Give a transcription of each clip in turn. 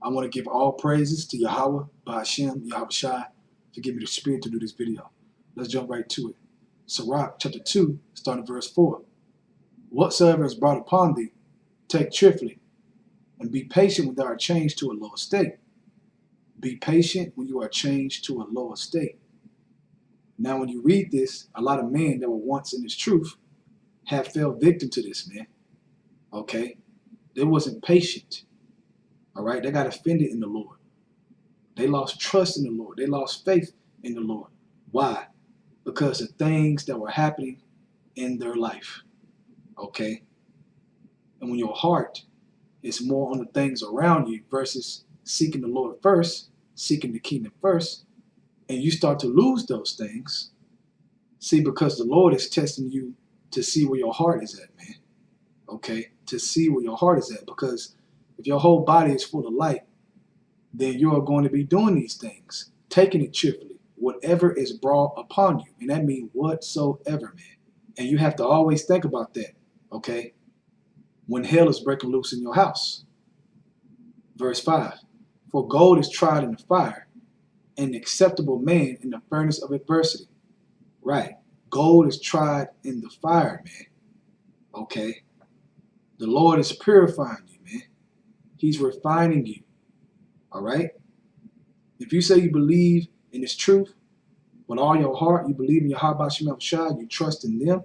I want to give all praises to Yahweh, Ba'ashem, Yahweh Shai, to give me the spirit to do this video. Let's jump right to it. Sirach chapter 2, starting verse 4. Whatsoever is brought upon thee, take cheerfully, and be patient when thou art changed to a lower state. Be patient when you are changed to a lower state. Now, when you read this, a lot of men that were once in this truth have fell victim to this, man. Okay? They wasn't patient. All right? They got offended in the Lord. They lost trust in the Lord. They lost faith in the Lord. Why? Because of things that were happening in their life. Okay? And when your heart is more on the things around you versus seeking the Lord first, seeking the kingdom first, and you start to lose those things, see, because the Lord is testing you to see where your heart is at, man. Okay? To see where your heart is at. Because if your whole body is full of light, then you are going to be doing these things, taking it cheerfully, whatever is brought upon you. And that means whatsoever, man. And you have to always think about that, okay? When hell is breaking loose in your house. Verse 5, for gold is tried in the fire, an acceptable man in the furnace of adversity. Right. Gold is tried in the fire, man. Okay. The Lord is purifying you, man. He's refining you. All right. If you say you believe in this truth with all your heart, you believe in your Yahweh Shai, you trust in them,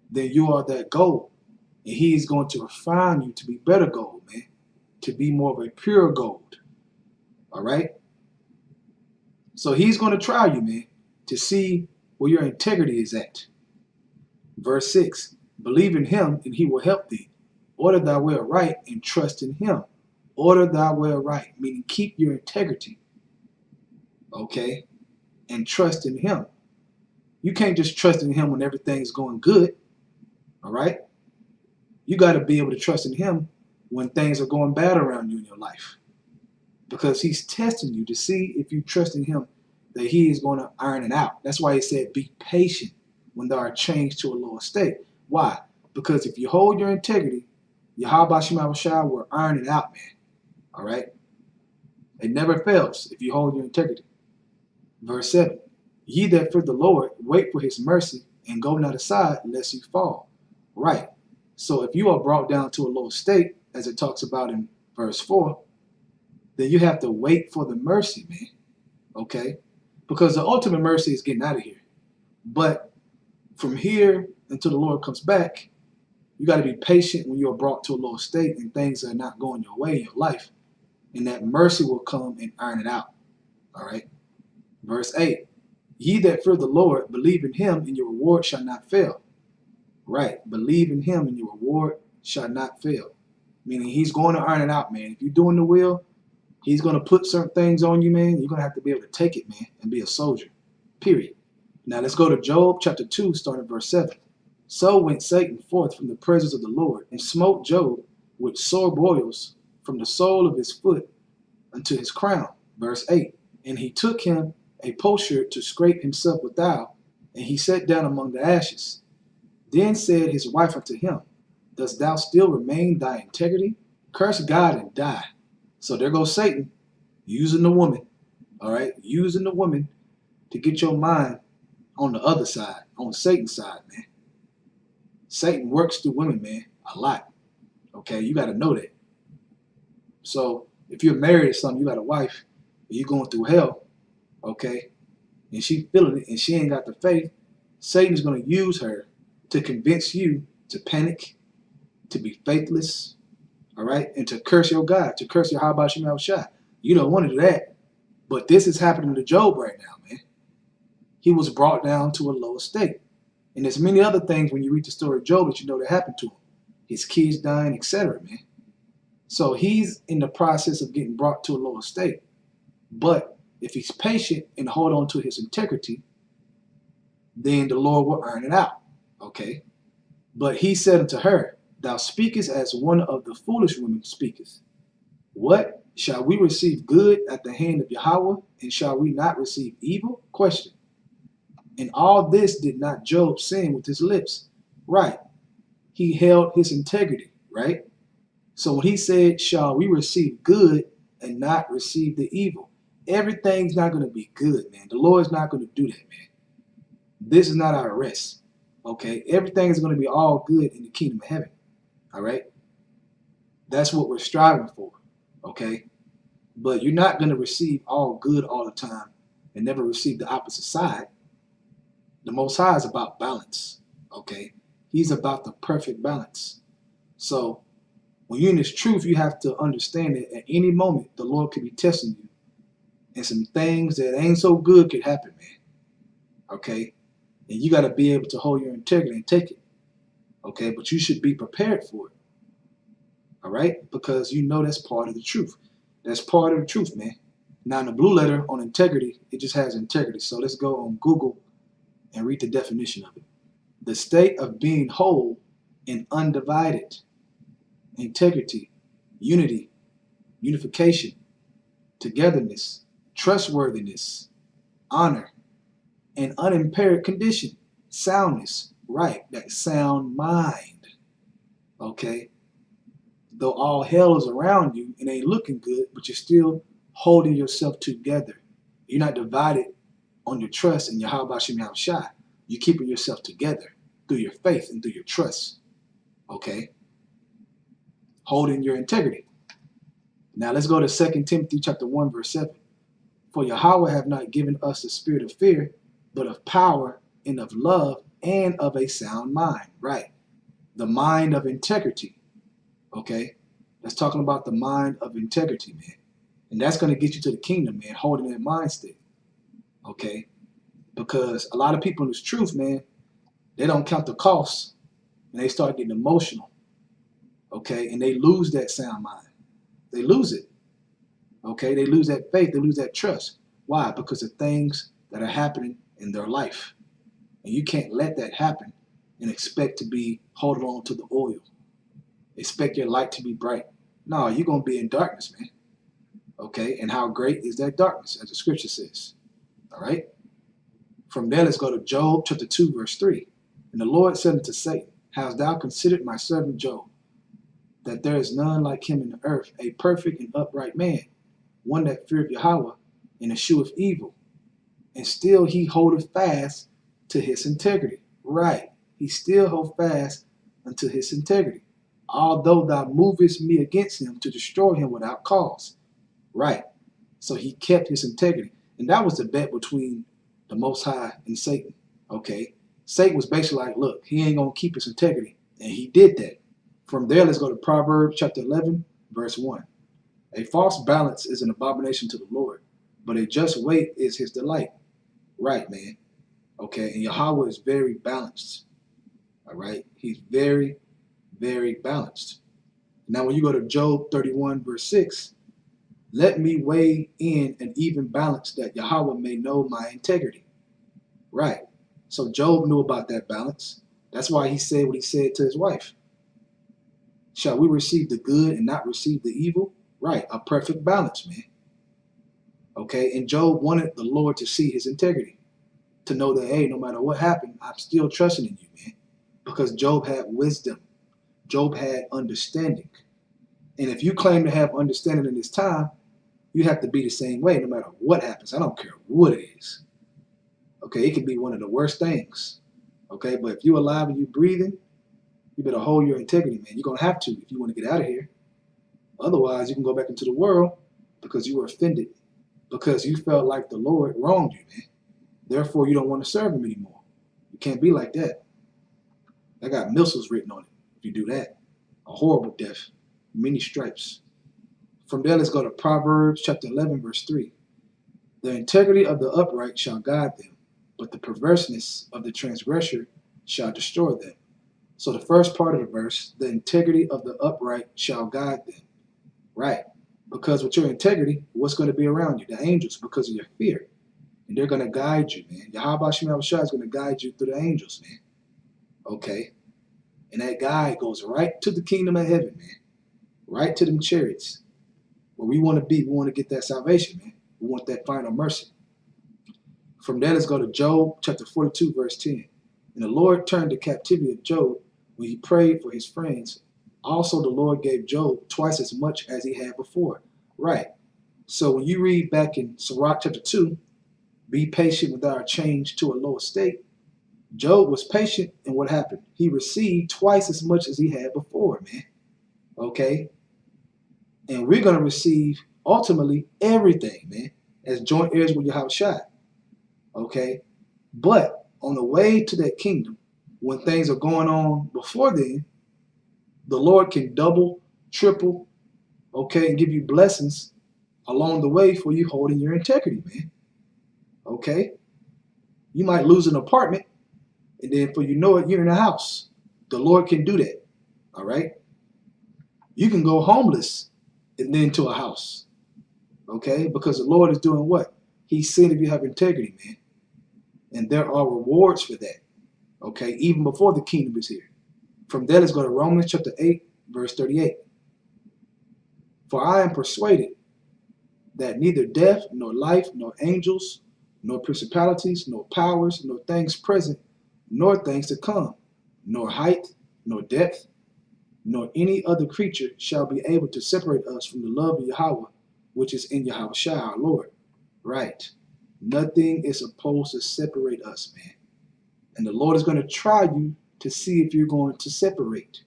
then you are that gold. And he is going to refine you to be better gold, man. To be more of a pure gold. All right. So he's going to try you, man, to see where your integrity is at. Verse 6, believe in him and he will help thee. Order thy way aright and trust in him. Order thy way aright, meaning keep your integrity. Okay? And trust in him. You can't just trust in him when everything's going good. All right? You got to be able to trust in him when things are going bad around you in your life. Because he's testing you to see if you trust in him that he is going to iron it out. That's why he said be patient when thou art changed to a lower state. Why? Because if you hold your integrity, Yahweh Shai will iron it out, man. All right? It never fails if you hold your integrity. Verse 7, ye that fear the Lord, wait for his mercy, and go not aside lest you fall. Right. So if you are brought down to a lower state, as it talks about in verse 4, then you have to wait for the mercy, man. Okay? Because the ultimate mercy is getting out of here. But from here until the Lord comes back, you got to be patient when you are brought to a lower state and things are not going your way in your life. And that mercy will come and iron it out. All right? Verse 8, ye that fear the Lord, believe in him and your reward shall not fail. Right? Believe in him and your reward shall not fail. Meaning he's going to iron it out, man. If you're doing the will, he's going to put certain things on you, man. You're going to have to be able to take it, man, and be a soldier. Period. Now let's go to Job chapter 2, starting verse 7. So went Satan forth from the presence of the Lord, and smote Job with sore boils from the sole of his foot unto his crown. Verse 8. And he took him a potsherd to scrape himself withal, and he sat down among the ashes. Then said his wife unto him, dost thou still remain thy integrity? Curse God and die. So there goes Satan using the woman, all right? Using the woman to get your mind on the other side, on Satan's side, man. Satan works through women, man, a lot, okay? You got to know that. So if you're married or something, you got a wife, and you're going through hell, okay, and she's feeling it, and she ain't got the faith, Satan's going to use her to convince you to panic, to be faithless, all right, and to curse your God, to curse your Yahweh Shai. You don't want to do that. But this is happening to Job right now, man. He was brought down to a lower state. And there's many other things when you read the story of Job that you know that happened to him. His kids dying, etc., man. So he's in the process of getting brought to a lower state. But if he's patient and hold on to his integrity, then the Lord will iron it out, okay? But he said unto her, thou speakest as one of the foolish women speakest. What? Shall we receive good at the hand of Yahweh, and shall we not receive evil? Question. And all this did not Job sin with his lips. Right. He held his integrity, right? So when he said, shall we receive good and not receive the evil. Everything's not going to be good, man. The Lord's not going to do that, man. This is not our rest. Okay? Everything is going to be all good in the kingdom of heaven. All right? That's what we're striving for. Okay? But you're not going to receive all good all the time and never receive the opposite side. The Most High is about balance. Okay? He's about the perfect balance. So when you're in this truth, you have to understand that at any moment the Lord could be testing you. And some things that ain't so good could happen, man. Okay? And you got to be able to hold your integrity and take it. Okay? But you should be prepared for it. All right? Because you know that's part of the truth. That's part of the truth, man. Now, in the blue letter on integrity, it just has integrity. So let's go on Google and read the definition of it. The state of being whole and undivided. Integrity, unity, unification, togetherness, trustworthiness, honor, and unimpaired condition, soundness, right, that sound mind. Okay? Though all hell is around you and ain't looking good, but you're still holding yourself together. You're not divided on your trust and your how about Shem Shai. You're keeping yourself together through your faith and through your trust. Okay? Holding your integrity. Now let's go to 2 Timothy chapter 1, verse 7. For Yahweh have not given us the spirit of fear, but of power and of love and of a sound mind. Right. The mind of integrity. Okay. That's talking about the mind of integrity, man. And that's going to get you to the kingdom, man, holding that mind state. Okay. Because a lot of people in this truth, man, they don't count the costs and they start getting emotional. Okay. And they lose that sound mind. They lose it. Okay. They lose that faith. They lose that trust. Why? Because of things that are happening in their life. And you can't let that happen and expect to be holding on to the oil. Expect your light to be bright. No, you're going to be in darkness, man. Okay, and how great is that darkness, as the scripture says. All right? From there, let's go to Job chapter 2, verse 3. And the Lord said unto Satan, Hast thou considered my servant Job, that there is none like him in the earth, a perfect and upright man, one that feareth Yahweh and escheweth evil, and still he holdeth fast to his integrity. Right. He still hold fast unto his integrity. Although thou movest me against him to destroy him without cause. Right. So he kept his integrity. And that was the bet between the Most High and Satan. Okay. Satan was basically like, look, he ain't going to keep his integrity. And he did that. From there, let's go to Proverbs chapter 11, verse 1. A false balance is an abomination to the Lord, but a just weight is his delight. Right, man. Okay. And Yahweh is very balanced. All right. He's very, very balanced. Now, when you go to Job 31, verse 6, let me weigh in an even balance that Yahweh may know my integrity. Right. So Job knew about that balance. That's why he said what he said to his wife. Shall we receive the good and not receive the evil? Right. A perfect balance, man. Okay. And Job wanted the Lord to see his integrity. To know that, hey, no matter what happened, I'm still trusting in you, man. Because Job had wisdom. Job had understanding. And if you claim to have understanding in this time, you have to be the same way no matter what happens. I don't care what it is. Okay, it can be one of the worst things. Okay, but if you're alive and you're breathing, you better hold your integrity, man. You're going to have to if you want to get out of here. Otherwise, you can go back into the world because you were offended. Because you felt like the Lord wronged you, man. Therefore, you don't want to serve him anymore. You can't be like that. I got missiles written on it if you do that. A horrible death. Many stripes. From there, let's go to Proverbs chapter 11, verse 3. The integrity of the upright shall guide them, but the perverseness of the transgressor shall destroy them. So the first part of the verse, the integrity of the upright shall guide them. Right. Because with your integrity, what's going to be around you? The angels, because of your fear. And they're going to guide you, man. Yahweh Shem Shai is going to guide you through the angels, man. Okay. And that guide goes right to the kingdom of heaven, man. Right to them chariots. Where we want to be. We want to get that salvation, man. We want that final mercy. From there, let's go to Job chapter 42, verse 10. And the Lord turned the captivity of Job when he prayed for his friends. Also, the Lord gave Job twice as much as he had before. Right. So when you read back in Sirach chapter 2, be patient with our change to a lower state. Job was patient, and what happened? He received twice as much as he had before, man. Okay? And we're going to receive ultimately everything, man, as joint heirs with Yahushua. Okay? But on the way to that kingdom, when things are going on before then, the Lord can double, triple, okay, and give you blessings along the way for you holding your integrity, man. Okay? You might lose an apartment, and then for you know it, you're in a house. The Lord can do that. All right? You can go homeless and then to a house. Okay? Because the Lord is doing what? He's seeing if you have integrity, man. And there are rewards for that. Okay? Even before the kingdom is here. From there, let's go to Romans chapter 8, verse 38. For I am persuaded that neither death, nor life, nor angels, nor principalities, nor powers, nor things present, nor things to come, nor height, nor depth, nor any other creature shall be able to separate us from the love of Yahweh, which is in Yahushua our Lord. Right. Nothing is supposed to separate us, man. And the Lord is going to try you to see if you're going to separate,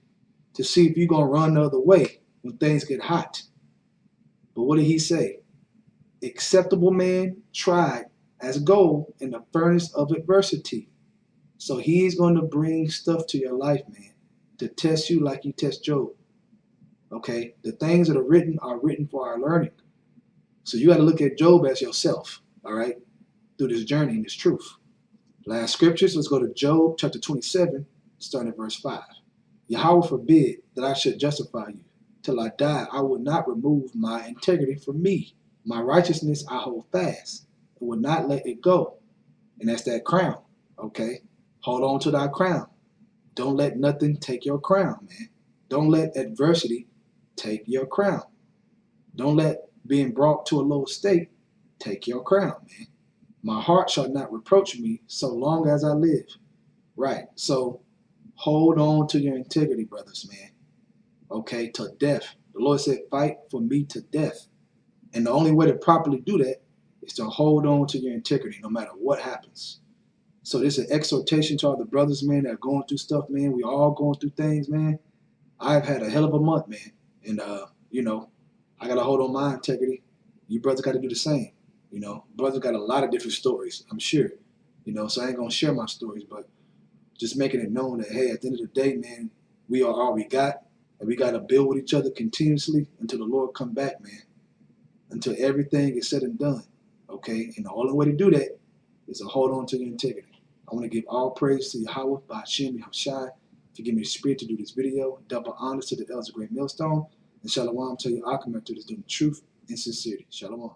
to see if you're going to run the other way when things get hot. But what did he say? Acceptable man tried as gold in the furnace of adversity. So he's going to bring stuff to your life, man, to test you like he test Job. Okay? The things that are written for our learning. So you got to look at Job as yourself, all right, through this journey and this truth. Last scriptures, let's go to Job chapter 27, starting at verse 5. Yahweh forbid that I should justify you. Till I die, I will not remove my integrity from me. My righteousness I hold fast and will not let it go. And that's that crown, okay? Hold on to thy crown. Don't let nothing take your crown, man. Don't let adversity take your crown. Don't let being brought to a low state take your crown, man. My heart shall not reproach me so long as I live. Right. So hold on to your integrity, brothers, man. Okay, to death. The Lord said, fight for me to death. And the only way to properly do that is to hold on to your integrity no matter what happens. So this is an exhortation to all the brothers, man, that are going through stuff, man. We all going through things, man. I've had a hell of a month, man. And, you know, I got to hold on my integrity. You brothers got to do the same. You know, brothers got a lot of different stories, I'm sure. You know, so I ain't going to share my stories, but just making it known that, hey, at the end of the day, man, we are all we got. And we got to build with each other continuously until the Lord come back, man. Until everything is said and done, okay? And the only way to do that is to hold on to your integrity. I want to give all praise to Yahweh, Ba'ashem, Yahushai, for giving me the spirit to do this video. Double honors to the elders of Great Millstone. And Shalom to you, Akamar, to this doing the truth and sincerity. Shalom.